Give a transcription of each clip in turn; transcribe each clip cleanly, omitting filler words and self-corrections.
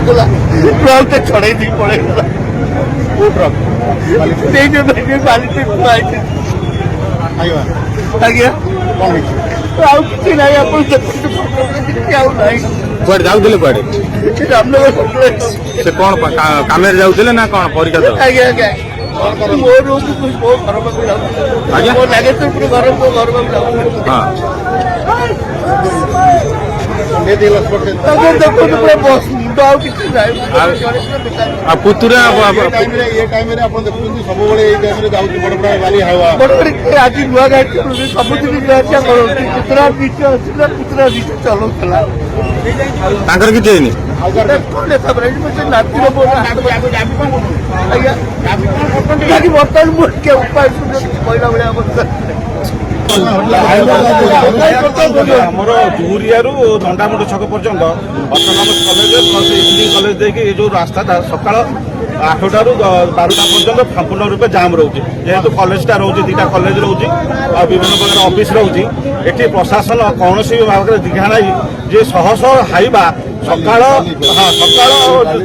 गला ट्रक तो छड़े दी पड़ेगा नहीं जो मैंने बाली से आई थी आज्ञा ଆଉ କିଛି ନାହିଁ ଆପଣ ଦେଖନ୍ତୁ ଆଉ ନାହିଁ କୁଆଡେ ଯାଉଥିଲେ କୁଆଡେ ରାମନଗର ସେ କଣ କାମରେ ଯାଉଥିଲେ ନା କଣ ପରୀକ୍ଷା ଦେବାକୁ? ଆଜ୍ଞା ଆଜ୍ଞା ମୋ ରୋଜ ମୋ ଘର ପାଖକୁ ଯାଉଥିଲି ଆଜ୍ଞା ମୋ ନାଗେଶ୍ୱରପୁର ଘର ମୋ ଘର ପାଖକୁ ଯାଉଥିଲି ଦେଖନ୍ତୁ ପୁରା ବସ୍ ମୁଣ୍ଡ ଆଉ କିଛି ନାହିଁ ଆଉ ପୁତୁରା ଆଜି ନୂଆ ଗାଡି ସବୁଦିନ ଯିବା କରନ୍ତି ପୁତୁରା ଦିଟା ଆସିଲା ପୁତୁରା ଦିଟା ଚଲାଉଥିଲା ତାଙ୍କର କିଛି ହେଇନି? ନାତିର ଆଜ୍ଞା ବର୍ତ୍ତମାନ ମୁଁ ଉପାୟ କହିଲା ଭଳିଆ ଅବସ୍ଥା ଆମର ଜୁହୁରିଆରୁ ଦଣ୍ଡାମୁଣ୍ଡ ଛକ ପର୍ଯ୍ୟନ୍ତ ଅଟୋନମସ୍ କଲେଜ ଇଞ୍ଜିନିୟରିଂ କଲେଜ ଦେଇକି ଏ ଯୋଉ ରାସ୍ତାଟା ସକାଳ 8ଟାରୁ 12ଟା ପର୍ଯ୍ୟନ୍ତ ସମ୍ପୂର୍ଣ୍ଣ ରୂପେ ଜାମ୍ ରହୁଛି। ଯେହେତୁ କଲେଜଟା ରହୁଛି, ଦିଟା କଲେଜ ରହୁଛି ଆଉ ବିଭିନ୍ନ ପ୍ରକାର ଅଫିସ ରହୁଛି, ଏଠି ପ୍ରଶାସନ କୌଣସି ଭାବରେ ଦିଘା ନାହିଁ ଯେ ଶହ ଶହ ହାଇବା ସକାଳ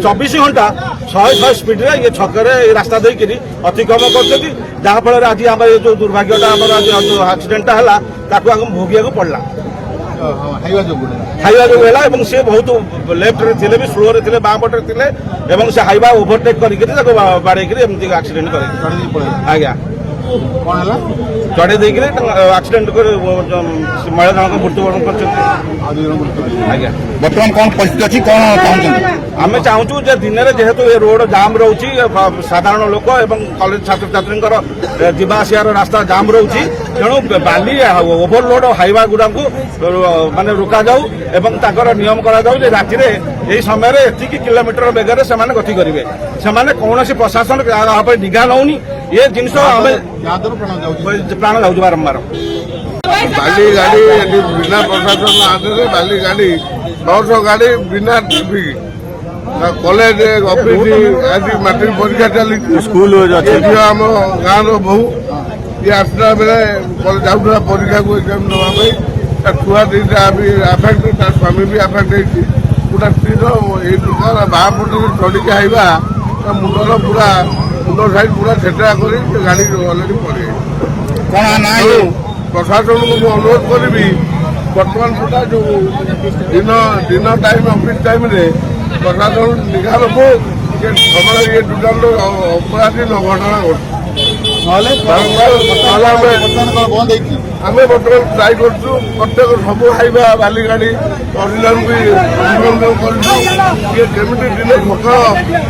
24 ଘଣ୍ଟା 100 ସ୍ପିଡରେ ଏ ଛକରେ ଏ ରାସ୍ତା ଦେଇକିରି ଅତିକ୍ରମ କରୁଛନ୍ତି, ଯାହାଫଳରେ ଆଜି ଆମର ଏ ଯୋଉ ଦୁର୍ଭାଗ୍ୟଟା ଆମର ଆଜି ଆକ୍ସିଡେଣ୍ଟଟା ହେଲା ତାକୁ ଆମକୁ ଭୋଗିବାକୁ ପଡ଼ିଲା ହାଇୱା ଯୋଗୁଁ ହେଲା। ଏବଂ ସେ ବହୁତ ଲେଫ୍ଟରେ ଥିଲେ ବି ସ୍ଲୋରେ ଥିଲେ, ବାଁ ପଟରେ ଥିଲେ ଏବଂ ସେ ହାଇୱା ଓଭରଟେକ୍ କରିକି ତାକୁ ବାଡ଼େଇକିରି ଏମିତି ଆକ୍ସିଡେଣ୍ଟ କରେ ଆଜ୍ଞା ଚଢ଼େଇ ଦେଇକିରି ଆକ୍ସିଡେଣ୍ଟ କରି ମହିଳା ଜଣଙ୍କ ମୃତ୍ୟୁବରଣ କରିଛନ୍ତି ଆଜ୍ଞା। ବର୍ତ୍ତମାନ କଣ ପରିସ୍ଥିତି ଅଛି, କଣ ଚାହୁଁଛନ୍ତି? ଆମେ ଚାହୁଁଛୁ ଯେ ଦିନରେ ଯେହେତୁ ଏ ରୋଡ ଜାମ୍ ରହୁଛି, ସାଧାରଣ ଲୋକ ଏବଂ କଲେଜ ଛାତ୍ରଛାତ୍ରୀଙ୍କର ଯିବା ଆସିବାର ରାସ୍ତା ଜାମ୍ ରହୁଛି, ତେଣୁ ବାଲି ଓଭରଲୋଡ ହାଇୱା ଗୁଡାକୁ ମାନେ ରୋକାଯାଉ ଏବଂ ତାଙ୍କର ନିୟମ କରାଯାଉ ଯେ ରାତିରେ ଏହି ସମୟରେ ଏତିକି କିଲୋମିଟର ବେଗରେ ସେମାନେ ଗତି କରିବେ। ସେମାନେ କୌଣସି ପ୍ରଶାସନ ଉପରେ ନିଘା ନେଉନି, ଏ ଜିନିଷ ଆମେ ପ୍ରାଣ ଯାଉଛି ବାରମ୍ବାର। ବାଲି ଗାଡ଼ି ଏଠି ବିନା ପ୍ରଶାସନ ହାତରେ ବାଲି ଗାଡ଼ି 900 ଗାଡ଼ି ବିନା ଟ୍ରାଫିକ୍ କଲେଜ ଅଫିସ ଆଜି ମାଟ୍ରିକ ପରୀକ୍ଷା ଚାଲିଛି, ସ୍କୁଲ ଝିଅ ଆମ ଗାଁର ବୋହୂ ଇଏ ଆସିଲା ବେଳେ ଯାଉଥିଲା ପରୀକ୍ଷାକୁ ଏକ୍ଜାମ ନେବା ପାଇଁ, ତା ଛୁଆ ଦିଟା ବି ଆଫେକ୍ଟ, ତା ସ୍ୱାମୀ ବି ଆଫେକ୍ଟ ହେଇଛି। ପୁରା ସ୍ତ୍ରୀର ଏଇ ପ୍ରକାର ବାହା ପଟରେ ଚଢ଼ିକି ଆଇବା ତା ମୁଣ୍ଡର ପୁରା ମୁଣ୍ଡ ସାଇଡ୍ ପୁରା ଛେଟରା କରି ଗାଡ଼ି ଅଲରେଡ଼ି ପଡ଼ିଯାଇଛି। ପ୍ରଶାସନକୁ ମୁଁ ଅନୁରୋଧ କରିବି ବର୍ତ୍ତମାନ ସୁଦ୍ଧା ଯୋଉ ଦିନ ଟାଇମ୍ ଅଫିସ୍ ଟାଇମ୍ରେ ପ୍ରଶାସନ ନିଘା ରଖୁ ଯେ ସମୟ ଇଏ ଟୋଟାଲ ଅପରାଧୀ ଘଟଣା ଘଟୁଛି। ଆମେ ବର୍ତ୍ତମାନ ଟ୍ରାଏ କରୁଛୁ ପ୍ରତ୍ୟେକ ସବୁ ହାଇବା ବାଲି ଗାଡ଼ି ଅରିଜିନାଲ ବି ଅଭିନନ୍ଦନ କରୁଛୁ। ଇଏ କେମିତି ଦିନେ ସକାଳ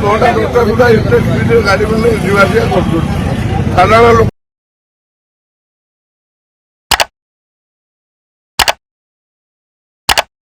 9ଟା 10ଟା ସୁଦ୍ଧା ଏତେ ସ୍ପିଡରେ ଗାଡ଼ି ମାନେ ଯିବା ଆସିବା କରୁଛନ୍ତି। ସାଧାରଣ ଲୋକ